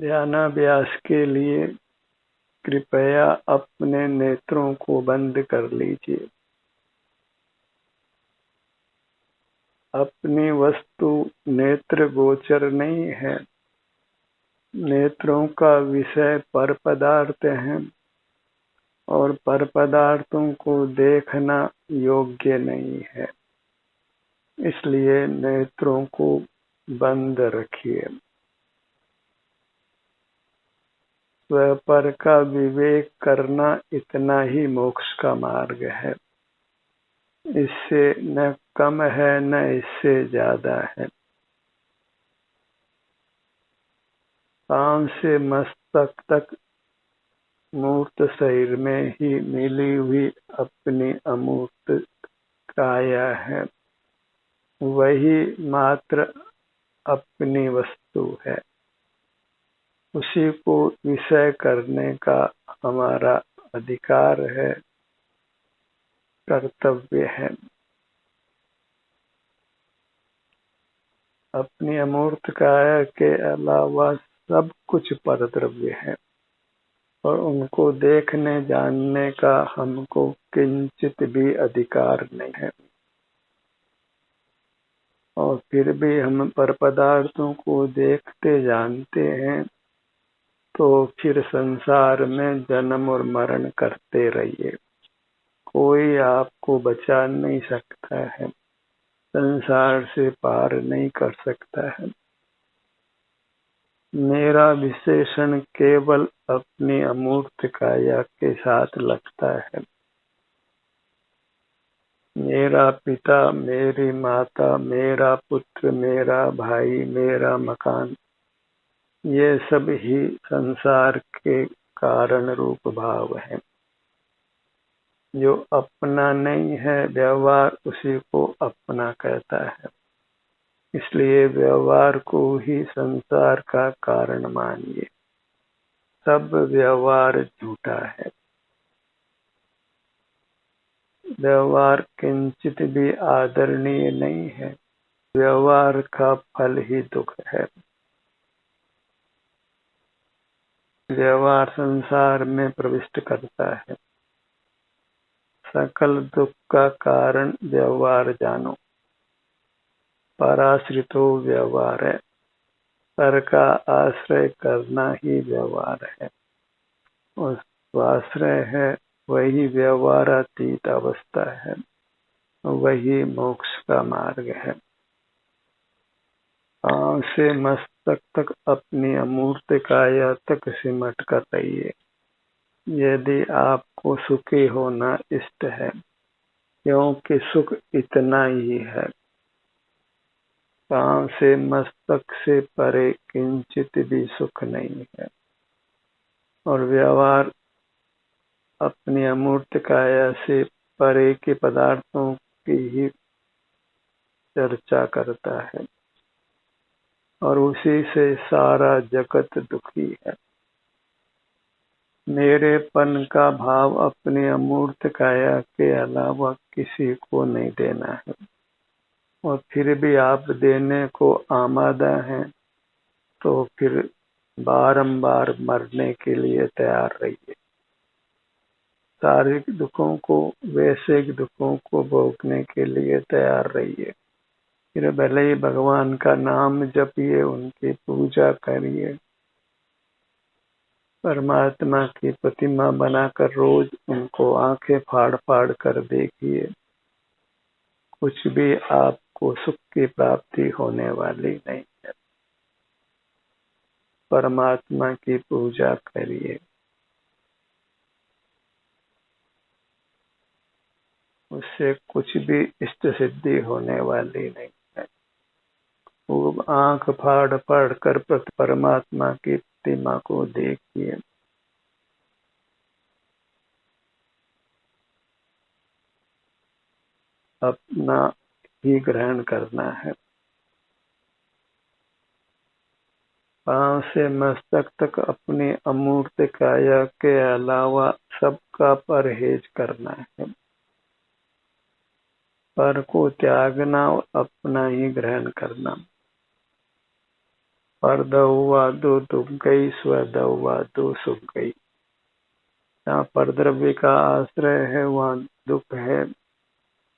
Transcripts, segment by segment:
ध्यानाभ्यास के लिए कृपया अपने नेत्रों को बंद कर लीजिए। अपनी वस्तु नेत्र गोचर नहीं है। नेत्रों का विषय पर पदार्थ है और पर पदार्थों को देखना योग्य नहीं है। इसलिए नेत्रों को बंद रखिए। स्वपर का विवेक करना इतना ही मोक्ष का मार्ग है। इससे न कम है न इससे ज्यादा है। पांव से मस्तक तक मूर्त शरीर में ही मिली हुई अपनी अमूर्त काया है। वही मात्र अपनी वस्तु है। उसी को विषय करने का हमारा अधिकार है, कर्तव्य है। अपनी अमूर्त काया के अलावा सब कुछ परद्रव्य है और उनको देखने जानने का हमको किंचित भी अधिकार नहीं है। और फिर भी हम पर पदार्थों को देखते जानते हैं, तो फिर संसार में जन्म और मरण करते रहिए। कोई आपको बचा नहीं सकता है, संसार से पार नहीं कर सकता है। मेरा विशेषण केवल अपनी अमूर्त काया के साथ लगता है। मेरा पिता, मेरी माता, मेरा पुत्र, मेरा भाई, मेरा मकान, ये सब ही संसार के कारण रूप भाव है। जो अपना नहीं है, व्यवहार उसी को अपना कहता है। इसलिए व्यवहार को ही संसार का कारण मानिए। सब व्यवहार झूठा है। व्यवहार किंचित भी आदरणीय नहीं है। व्यवहार का फल ही दुख है। व्यवहार संसार में प्रविष्ट करता है। सकल दुख का कारण व्यवहार जानो। पराश्रितो व्यवहार है। पर का आश्रय करना ही व्यवहार है। और स्वाश्रय है वही व्यवहारातीत अवस्था है। वही मोक्ष का मार्ग है। पांव से मस्तक तक अपनी अमूर्त काया तक सिमट कर रहिए। यदि आपको सुखी होना इष्ट है, क्योंकि सुख इतना ही है। पांव से मस्तक से परे किंचित भी सुख नहीं है। और व्यवहार अपनी अमूर्त काया से परे के पदार्थों की ही चर्चा करता है और उसी से सारा जगत दुखी है। मेरेपन का भाव अपनी अमूर्त काया के अलावा किसी को नहीं देना है। और फिर भी आप देने को आमादा हैं, तो फिर बारंबार मरने के लिए तैयार रहिए। शारीरिक दुखों को, वैश्विक दुखों को भोगने के लिए तैयार रहिए। फिर भले ही भगवान का नाम जपिए, उनकी पूजा करिए, परमात्मा की प्रतिमा बनाकर रोज उनको आंखें फाड़ फाड़ कर देखिए। कुछ भी आपको सुख की प्राप्ति होने वाली नहीं है। परमात्मा की पूजा करिए, उससे कुछ भी इष्ट सिद्धि होने वाली नहीं है। खूब आंख फाड़ फाड़ कर परमात्मा की प्रतिमा को देखिए। अपना ही ग्रहण करना है। पांव से मस्तक तक अपनी अमूर्त काया के अलावा सबका परहेज करना है। पर को त्यागना और अपना ही ग्रहण करना। परदहुआ दो तुम गई, स्वदहुआ दो सुख गई। जहाँ परद्रव्य का आश्रय है वहाँ दुख है,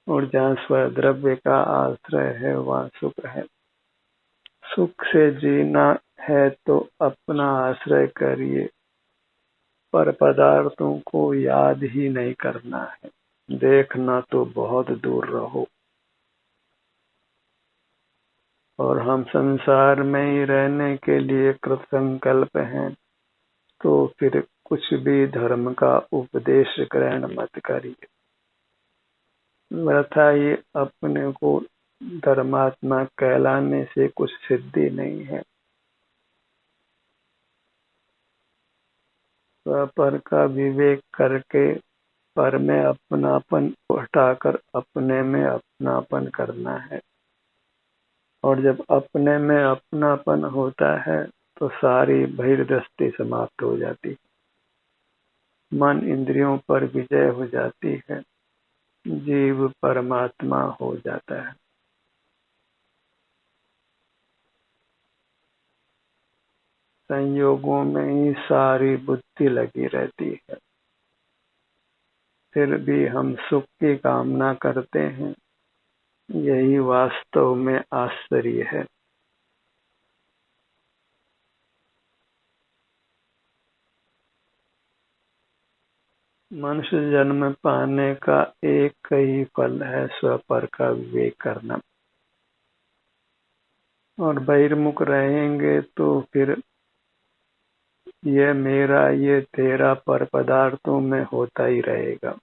और जहाँ स्वद्रव्य का आश्रय है वहाँ सुख है। सुख से जीना है तो अपना आश्रय करिए, पर पदार्थों को याद ही नहीं करना है, देखना तो बहुत दूर रहो। और हम संसार में ही रहने के लिए कृत संकल्प हैं, तो फिर कुछ भी धर्म का उपदेश ग्रहण मत करिए। वृथा ही अपने को धर्मात्मा कहलाने से कुछ सिद्धि नहीं है। पर का विवेक करके पर में अपनापन हटाकर अपने में अपनापन करना है। और जब अपने में अपनापन होता है तो सारी बहिर्दृष्टि समाप्त हो जाती, मन इंद्रियों पर विजय हो जाती है, जीव परमात्मा हो जाता है। संयोगों में ही सारी बुद्धि लगी रहती है, फिर भी हम सुख की कामना करते हैं। यही वास्तव में आश्चर्य है। मनुष्य जन्म पाने का एक ही फल है, स्वपर का विवेक करना। और बहिर्मुख रहेंगे तो फिर ये मेरा ये तेरा पर पदार्थों में होता ही रहेगा।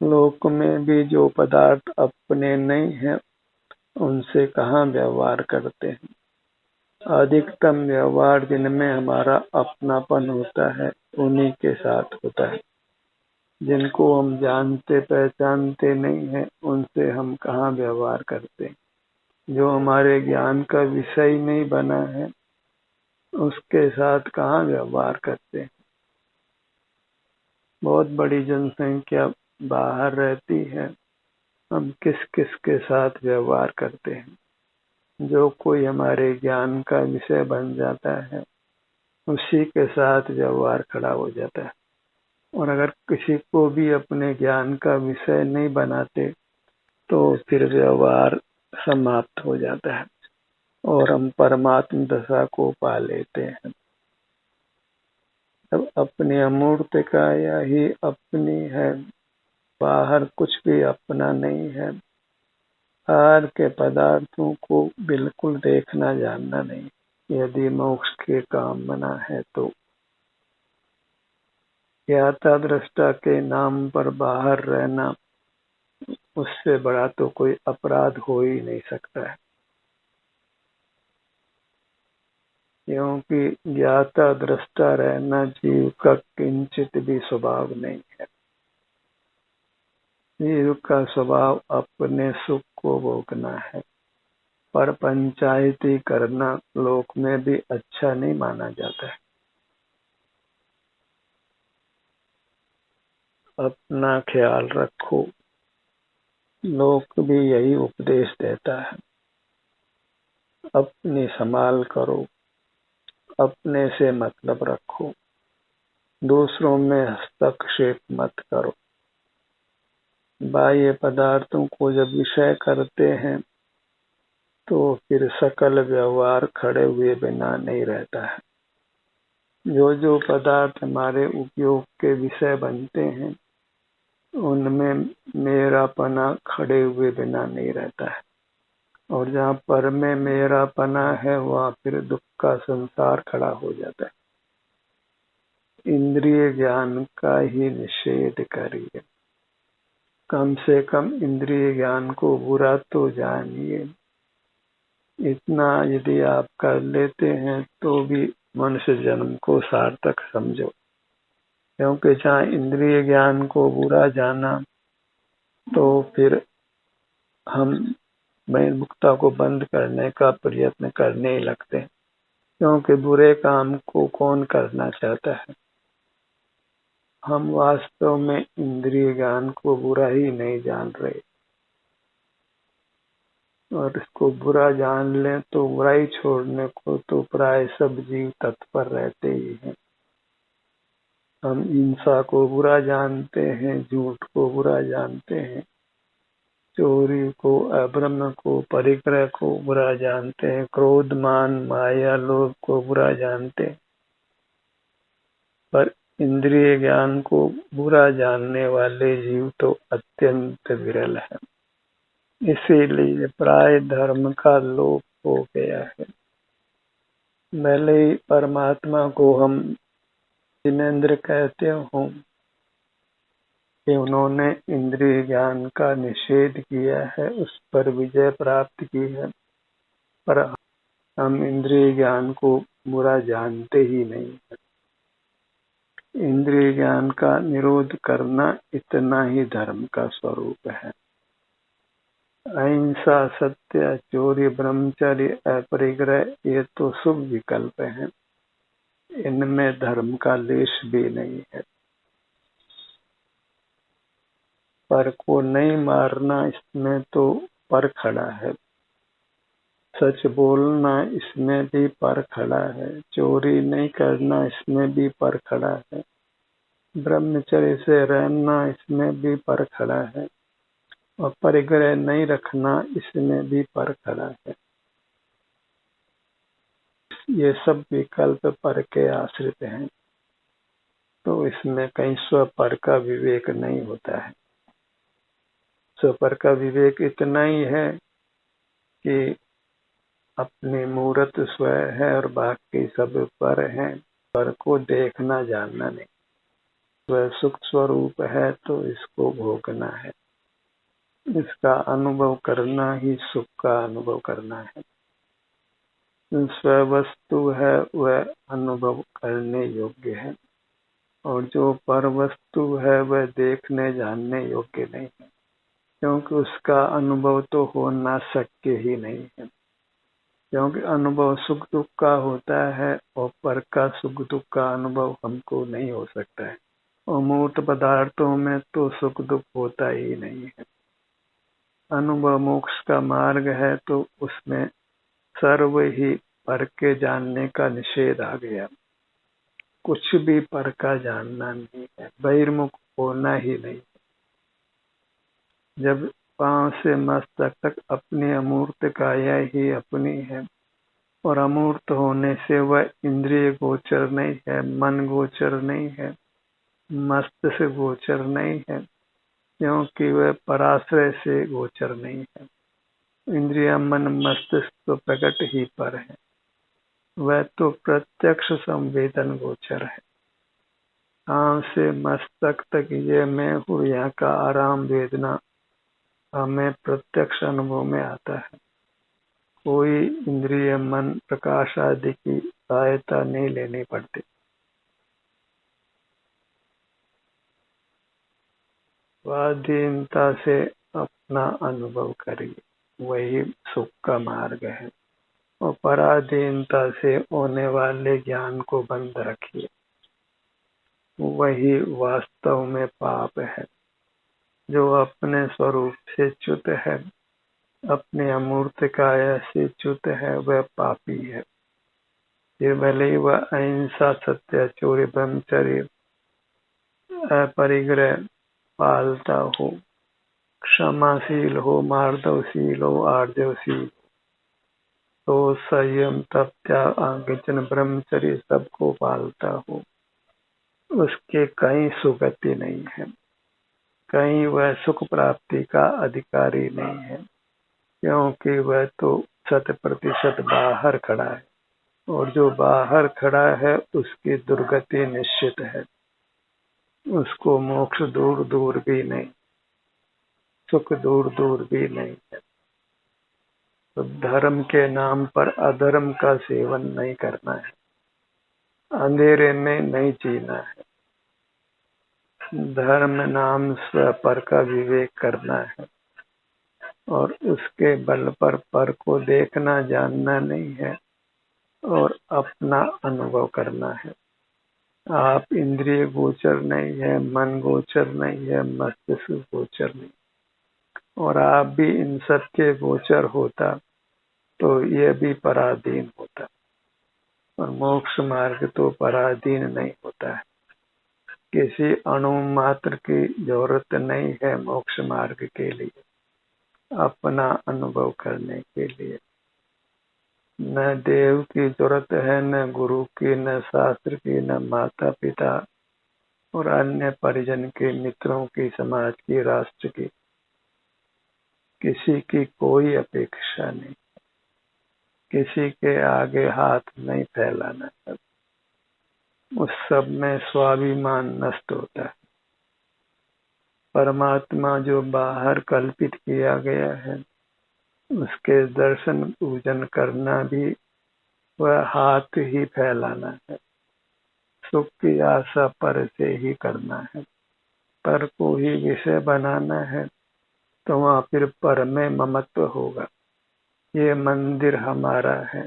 लोक में भी जो पदार्थ अपने नहीं है उनसे कहाँ व्यवहार करते हैं। अधिकतम व्यवहार जिनमें हमारा अपनापन होता है उन्हीं के साथ होता है। जिनको हम जानते पहचानते नहीं हैं उनसे हम कहाँ व्यवहार करते हैं। जो हमारे ज्ञान का विषय नहीं बना है उसके साथ कहाँ व्यवहार करते हैं। बहुत बड़ी जनसंख्या बाहर रहती है, हम किस किस के साथ व्यवहार करते हैं। जो कोई हमारे ज्ञान का विषय बन जाता है उसी के साथ व्यवहार खड़ा हो जाता है। और अगर किसी को भी अपने ज्ञान का विषय नहीं बनाते तो फिर व्यवहार समाप्त हो जाता है और हम परमात्म दशा को पा लेते हैं। अब अपनी अमूर्त काया ही अपनी है, बाहर कुछ भी अपना नहीं है। बाहर के पदार्थों को बिल्कुल देखना जानना नहीं, यदि मोक्ष के कामना है तो। ज्ञाता दृष्टा के नाम पर बाहर रहना, उससे बड़ा तो कोई अपराध हो ही नहीं सकता है। क्योंकि ज्ञाता दृष्टा रहना जीव का किंचित भी स्वभाव नहीं है। जीव का स्वभाव अपने सुख को भोगना है, पर पंचायती करना लोक में भी अच्छा नहीं माना जाता है। अपना ख्याल रखो, लोक भी यही उपदेश देता है। अपनी संभाल करो, अपने से मतलब रखो, दूसरों में हस्तक्षेप मत करो। बाह्य पदार्थों को जब विषय करते हैं तो फिर सकल व्यवहार खड़े हुए बिना नहीं रहता है। जो पदार्थ हमारे उपयोग के विषय बनते हैं उनमें मेरापना खड़े हुए बिना नहीं रहता है। और जहाँ पर में मेरापना है वहाँ फिर दुख का संसार खड़ा हो जाता है। इंद्रिय ज्ञान का ही निषेध करिए, कम से कम इंद्रिय ज्ञान को बुरा तो जानिए। इतना यदि आप कर लेते हैं तो भी मनुष्य जन्म को सार्थक समझो। क्योंकि जहाँ इंद्रिय ज्ञान को बुरा जाना तो फिर हम बहिर्मुखता को बंद करने का प्रयत्न करने ही लगते हैं। क्योंकि बुरे काम को कौन करना चाहता है। हम वास्तव में इंद्रिय ज्ञान को बुरा ही नहीं जान रहे। और इसको बुरा जान लें तो बुराई छोड़ने को तो प्राय सब जीव तत्पर रहते ही हैं। हम हिंसा को बुरा जानते हैं, झूठ को बुरा जानते हैं, चोरी को, अब्रह्म को, परिग्रह को बुरा जानते हैं, क्रोध, मान, माया, लोभ को बुरा जानते हैं, पर इंद्रिय ज्ञान को बुरा जानने वाले जीव तो अत्यंत विरल है। इसीलिए प्राय धर्म का लोप हो गया है। भले ही परमात्मा को हम जिनेंद्र कहते हों कि उन्होंने इंद्रिय ज्ञान का निषेध किया है, उस पर विजय प्राप्त की है, पर हम इंद्रिय ज्ञान को बुरा जानते ही नहीं है। इंद्रिय ज्ञान का निरोध करना इतना ही धर्म का स्वरूप है। अहिंसा, सत्य, चोरी, ब्रह्मचर्य, अपरिग्रह ये तो शुभ विकल्प हैं, इनमें धर्म का लेश भी नहीं है। पर को नहीं मारना, इसमें तो पर खड़ा है। सच बोलना, इसमें भी पर खड़ा है। चोरी नहीं करना, इसमें भी पर खड़ा है। ब्रह्मचर्य से रहना, इसमें भी पर खड़ा है। और परिग्रह नहीं रखना, इसमें भी पर खड़ा है। ये सब विकल्प पर के आश्रित हैं, तो इसमें कहीं स्वपर का विवेक नहीं होता है। स्वपर का विवेक इतना ही है कि अपनी मूर्त स्व है और बाकी सब पर है, पर को देखना जानना नहीं। वह सुख स्वरूप है तो इसको भोगना है, इसका अनुभव करना ही सुख का अनुभव करना है। स्व वस्तु है वह अनुभव करने योग्य है, और जो पर वस्तु है वह देखने जानने योग्य नहीं है, क्योंकि उसका अनुभव तो हो ना शक्य ही नहीं है। क्योंकि अनुभव सुख दुख का होता है और पर का सुख दुख का अनुभव हमको नहीं हो सकता है। और मूर्त पदार्थों में तो सुख दुख होता ही नहीं है। अनुभव मोक्ष का मार्ग है तो उसमें सर्व ही पर के जानने का निषेध आ गया। कुछ भी पर का जानना नहीं है, बहिर्मुख होना ही नहीं। जब पांव से मस्तक तक अपनी अमूर्त काया ही अपनी है, और अमूर्त होने से वह इंद्रिय गोचर नहीं है, मन गोचर नहीं है, मस्तिष्क गोचर नहीं है, क्योंकि वह पराश्रय से गोचर नहीं है। इंद्रिय, मन, मस्तिष्क तो प्रकट ही पर है, वह तो प्रत्यक्ष संवेदन गोचर है। आंख से मस्तक तक ये मैं हूँ यहाँ का आराम वेदना हमें प्रत्यक्ष अनुभव में आता है। कोई इंद्रिय, मन, प्रकाश आदि की सहायता नहीं लेनी पड़ती। स्वाधीनता से अपना अनुभव करिए, वही सुख का मार्ग है। और पराधीनता से होने वाले ज्ञान को बंद रखिए, वही वास्तव में पाप है। जो अपने स्वरूप से च्युत है, अपने अमूर्त काया से च्युत है, वह पापी है। फिर भले ही वह अहिंसा, सत्य, चोरी, ब्रह्मचर्य, अपरिग्रह पालता हो, क्षमाशील हो, मार्दवशील हो, आर्जवशील तो संयम, तप, त्याग, आज्ञा, ब्रह्मचर्य सबको पालता हो, उसके कहीं सुगति नहीं है, कहीं वह सुख प्राप्ति का अधिकारी नहीं है, क्योंकि वह तो 100% बाहर खड़ा है। और जो बाहर खड़ा है उसकी दुर्गति निश्चित है, उसको मोक्ष दूर दूर भी नहीं, सुख दूर दूर भी नहीं है। तो धर्म के नाम पर अधर्म का सेवन नहीं करना है, अंधेरे में नहीं जीना है। धर्म नाम से पर का विवेक करना है, और उसके बल पर को देखना जानना नहीं है, और अपना अनुभव करना है। आप इंद्रिय गोचर नहीं है, मन गोचर नहीं है, मस्तिष्क गोचर नहीं, और आप भी इन सब के गोचर होता तो ये भी पराधीन होता। और मोक्ष मार्ग तो पराधीन नहीं होता है। किसी अणु मात्र की जरूरत नहीं है मोक्ष मार्ग के लिए, अपना अनुभव करने के लिए। न देव की जरूरत है, न गुरु की, न शास्त्र की, न माता पिता और अन्य परिजन के, मित्रों की, समाज की, राष्ट्र की, किसी की कोई अपेक्षा नहीं। किसी के आगे हाथ नहीं फैलाना है। उस सब में स्वाभिमान नष्ट होता है। परमात्मा जो बाहर कल्पित किया गया है, उसके दर्शन पूजन करना भी वह हाथ ही फैलाना है। सुख की आशा पर से ही करना है। पर को ही विषय बनाना है तो वहां फिर पर में ममत्व होगा। ये मंदिर हमारा है,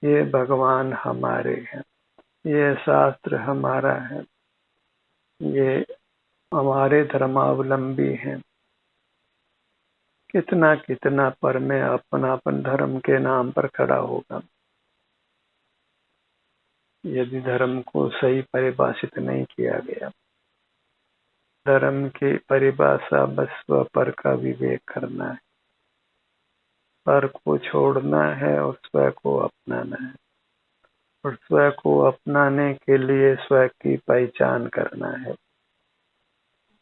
ये भगवान हमारे हैं, ये शास्त्र हमारा है, ये हमारे धर्मावलंबी हैं। कितना कितना पर में अपनापन धर्म के नाम पर खड़ा होगा। यदि धर्म को सही परिभाषित नहीं किया गया। धर्म की परिभाषा बस स्व पर का विवेक करना है, पर को छोड़ना है और स्व को अपनाना है। और स्व को अपनाने के लिए स्व की पहचान करना है।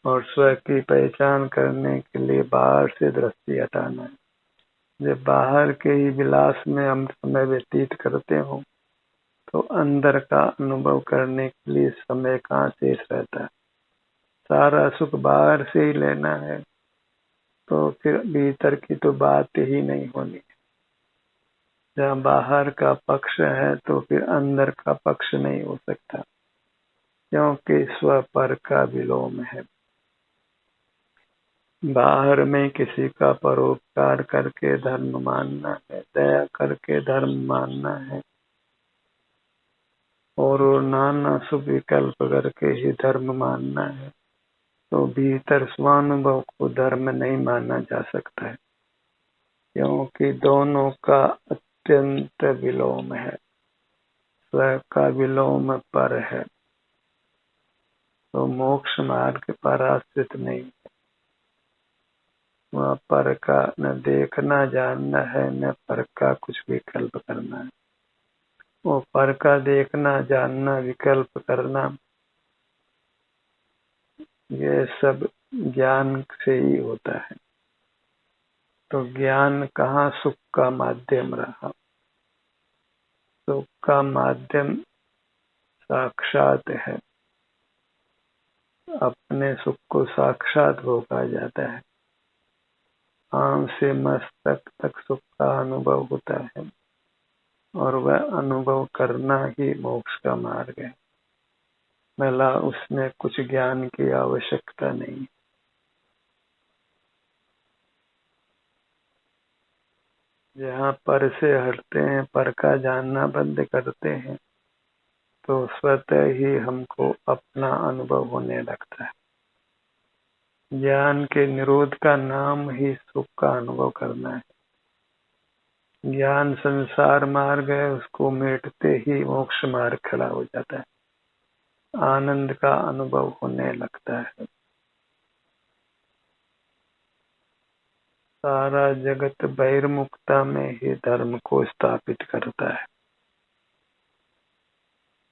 और स्व की पहचान करने के लिए बाहर से दृष्टि हटाना है। जब बाहर के ही विलास में हम समय व्यतीत करते हो तो अंदर का अनुभव करने के लिए समय कहाँ शेष रहता है। सारा सुख बाहर से ही लेना है तो फिर भीतर की तो बात ही नहीं होनी। जहाँ बाहर का पक्ष है तो फिर अंदर का पक्ष नहीं हो सकता, क्योंकि स्व पर का विलोम है। बाहर में किसी का परोपकार करके धर्म मानना है, दया करके धर्म मानना है और नाना शुभ विकल्प करके ही धर्म मानना है, तो भीतर स्वानुभव को धर्म नहीं माना जा सकता है, क्योंकि दोनों का अत्यंत विलोम है। स्व का विलोम पर है तो मोक्ष मार्ग पर आश्रित नहीं। वहाँ पर का न देखना जानना है, न पर का कुछ विकल्प करना है। वो पर का देखना जानना विकल्प करना ये सब ज्ञान से ही होता है। तो ज्ञान कहाँ सुख का माध्यम रहा। सुख का माध्यम साक्षात है। अपने सुख को साक्षात भोगा जाता है। आम से मस्तक तक सुख का अनुभव होता है और वह अनुभव करना ही मोक्ष का मार्ग है। भला उसमें कुछ ज्ञान की आवश्यकता नहीं। जहाँ पर से हटते हैं, पर का जानना बंद करते हैं, तो स्वतः ही हमको अपना अनुभव होने लगता है। ज्ञान के निरोध का नाम ही सुख का अनुभव करना है। ज्ञान संसार मार्ग है, उसको मिटते ही मोक्ष मार्ग खड़ा हो जाता है। आनंद का अनुभव होने लगता है। सारा जगत बहिर्मुखता में ही धर्म को स्थापित करता है।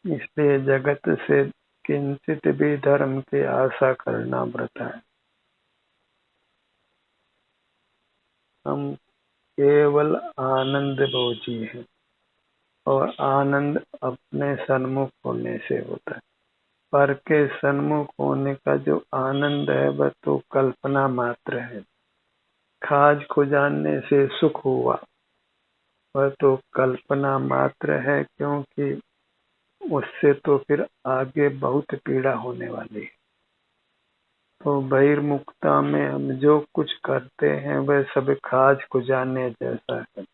इसलिए जगत से किंचित भी धर्म की आशा करना व्रता है। हम केवल आनंद भोजी हैं और आनंद अपने सन्मुख होने से होता है। पर के सन्मुख होने का जो आनंद है वह तो कल्पना मात्र है। खाज को जानने से सुख हुआ, वह तो कल्पना मात्र है, क्योंकि उससे तो फिर आगे बहुत पीड़ा होने वाली है। तो बहिर्मुखता में हम जो कुछ करते हैं वह सब खाज को जानने जैसा है।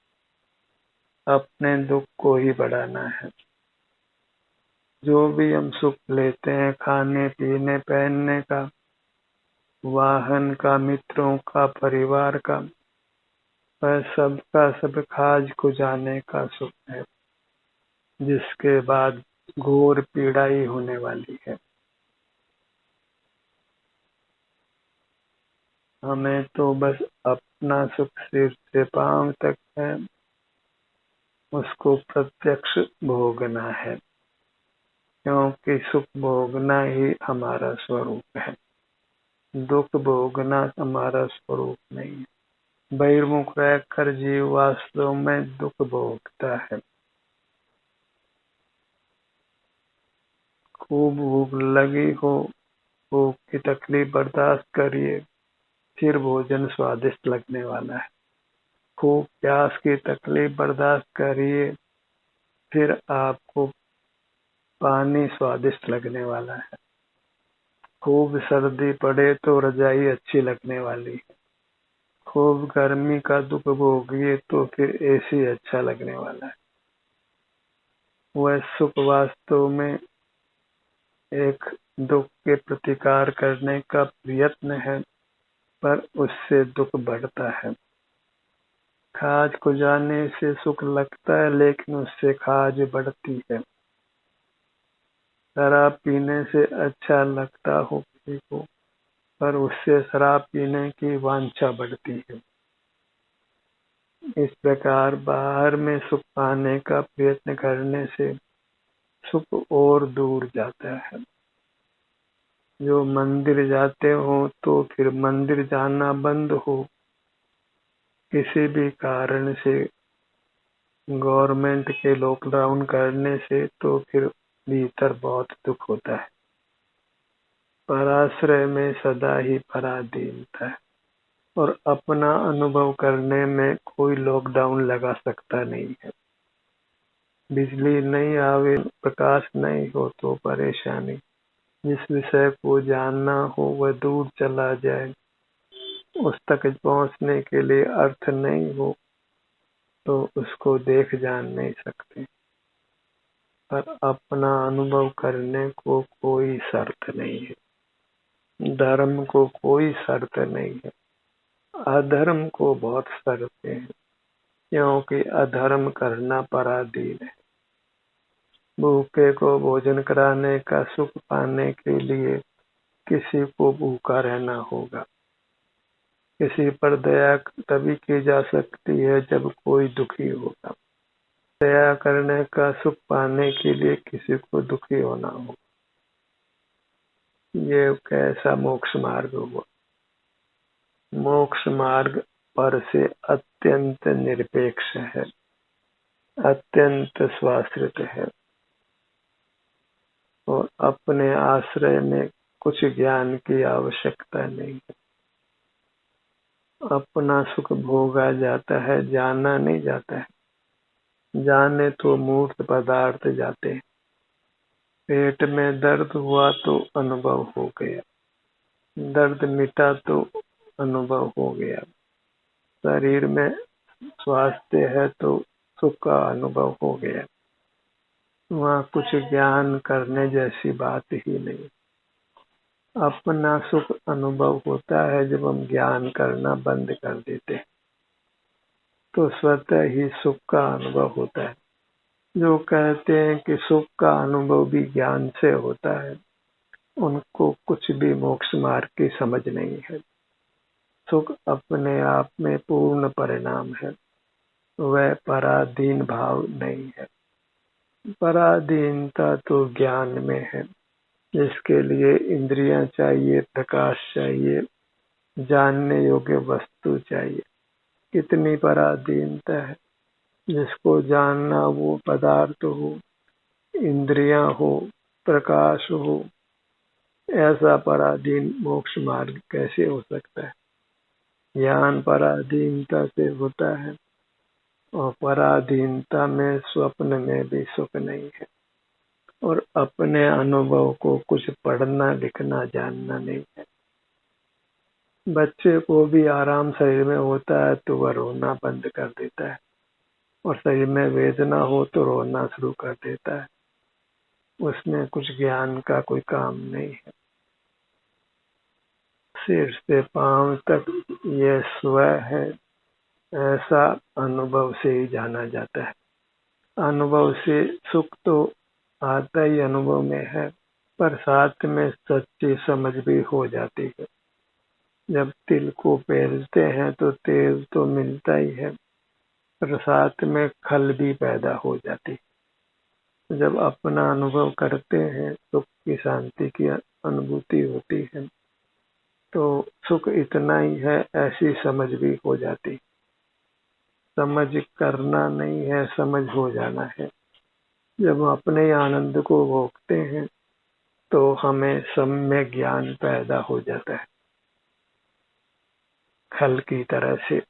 अपने दुख को ही बढ़ाना है। जो भी हम सुख लेते हैं, खाने पीने पहनने का, वाहन का, मित्रों का, परिवार का, वह सबका सब खाज को जाने का सुख है, जिसके बाद घोर पीड़ाई होने वाली है। हमें तो बस अपना सुख सिर से पांव तक है, उसको प्रत्यक्ष भोगना है, क्योंकि सुख भोगना ही हमारा स्वरूप है, दुख भोगना हमारा स्वरूप नहीं है। बहिर्मुख रहकर जीव वास्तव में दुख भोगता है। खूब भूख लगी हो, भूख की तकलीफ बर्दाश्त करिए, फिर भोजन स्वादिष्ट लगने वाला है। खूब प्यास की तकलीफ बर्दाश्त करिए, फिर आपको पानी स्वादिष्ट लगने वाला है। खूब सर्दी पड़े तो रजाई अच्छी लगने वाली है। खूब गर्मी का दुख भोगिए तो फिर एसी अच्छा लगने वाला है। वह सुख वास्तव में एक दुख के प्रतिकार करने का प्रयत्न है, पर उससे दुख बढ़ता है। खाज को जाने से सुख लगता है, लेकिन उससे खाज बढ़ती है। शराब पीने से अच्छा लगता हो किसी को, पर उससे शराब पीने की वांछा बढ़ती है। इस प्रकार बाहर में सुख पाने का प्रयत्न करने से सुख और दूर जाता है। जो मंदिर जाते हो तो फिर मंदिर जाना बंद हो, किसी भी कारण से गवर्नमेंट के लॉकडाउन करने से, तो फिर भीतर बहुत दुख होता है। पराश्रय में सदा ही पराधीनता है, और अपना अनुभव करने में कोई लॉकडाउन लगा सकता नहीं है। बिजली नहीं आवे, प्रकाश नहीं हो तो परेशानी। जिस विषय को जानना हो वह दूर चला जाए, उस तक पहुंचने के लिए अर्थ नहीं हो तो उसको देख जान नहीं सकते। पर अपना अनुभव करने को कोई शर्त नहीं है, धर्म को कोई शर्त नहीं है। अधर्म को बहुत शर्तें हैं, क्योंकि अधर्म करना पराधीन है। भूखे को भोजन कराने का सुख पाने के लिए किसी को भूखा रहना होगा। किसी पर दया तभी की जा सकती है जब कोई दुखी होगा। दया करने का सुख पाने के लिए किसी को दुखी होना होगा। ये कैसा मोक्ष मार्ग हुआ? मोक्ष मार्ग पर से अत्यंत निरपेक्ष है, अत्यंत स्वाश्रित है, और अपने आश्रय में कुछ ज्ञान की आवश्यकता नहीं है। अपना सुख भोगा जाता है, जाना नहीं जाता है। जाने तो मूर्त पदार्थ जाते हैं। पेट में दर्द हुआ तो अनुभव हो गया, दर्द मिटा तो अनुभव हो गया। शरीर में स्वास्थ्य है तो सुख का अनुभव हो गया। वहाँ कुछ ज्ञान करने जैसी बात ही नहीं। अपना सुख अनुभव होता है जब हम ज्ञान करना बंद कर देते हैं, तो स्वतः ही सुख का अनुभव होता है। जो कहते हैं कि सुख का अनुभव भी ज्ञान से होता है, उनको कुछ भी मोक्ष मार्ग की समझ नहीं है। सुख अपने आप में पूर्ण परिणाम है, वह पराधीन भाव नहीं है। पराधीनता तो ज्ञान में है, जिसके लिए इंद्रियां चाहिए, प्रकाश चाहिए, जानने योग्य वस्तु चाहिए। कितनी पराधीनता है! जिसको जानना वो पदार्थ हो, इंद्रियां हो, प्रकाश हो, ऐसा पराधीन मोक्ष मार्ग कैसे हो सकता है? ज्ञान पराधीनता से होता है, और पराधीनता में स्वप्न में भी सुख नहीं है। और अपने अनुभव को कुछ पढ़ना लिखना जानना नहीं है। बच्चे को भी आराम शरीर में होता है तो वह रोना बंद कर देता है, और शरीर में वेदना हो तो रोना शुरू कर देता है। उसमें कुछ ज्ञान का कोई काम नहीं है। सिर से पांव तक ये स्व है, ऐसा अनुभव से ही जाना जाता है। अनुभव से सुख तो आता ही अनुभव में है, पर साथ में सच्ची समझ भी हो जाती है। जब तिल को पेलते हैं तो तेल तो मिलता ही है, पर साथ में खल भी पैदा हो जाती है। जब अपना अनुभव करते हैं, सुख की शांति की अनुभूति होती है, तो सुख इतना ही है, ऐसी समझ भी हो जाती। समझ करना नहीं है, समझ हो जाना है। जब हम अपने आनंद को भोगते हैं तो हमें सम्यक ज्ञान पैदा हो जाता है, खल की तरह से।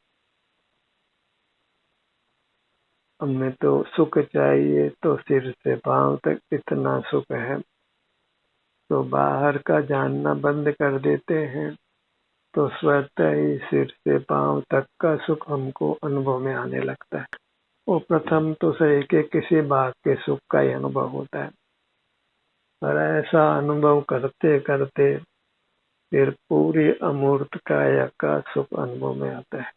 हमें तो सुख चाहिए तो सिर से पांव तक इतना सुख है, तो बाहर का जानना बंद कर देते हैं तो स्वतः ही सिर से पांव तक का सुख हमको अनुभव में आने लगता है। वो प्रथम तो सही के किसी भाग के सुख का ही अनुभव होता है, पर ऐसा अनुभव करते करते फिर पूरी अमूर्त काया का सुख अनुभव में आता है।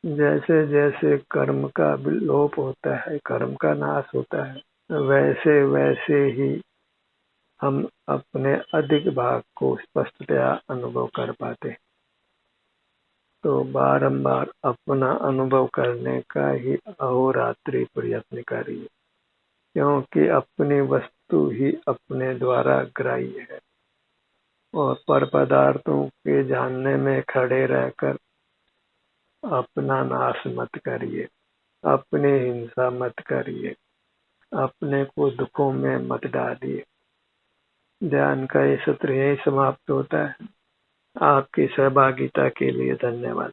जैसे जैसे कर्म का लोप होता है, कर्म का नाश होता है, वैसे वैसे ही हम अपने अधिक भाग को स्पष्टतया अनुभव कर पाते। तो बारंबार अपना अनुभव करने का ही अहोरात्रि प्रयत्न करिए, क्योंकि अपनी वस्तु ही अपने द्वारा ग्राह्य है। और पर पदार्थों के जानने में खड़े रहकर अपना नाश मत करिए, अपनी हिंसा मत करिए, अपने को दुखों में मत डालिए। ध्यान का ये सत्र यही समाप्त होता है। आपकी सहभागिता के लिए धन्यवाद।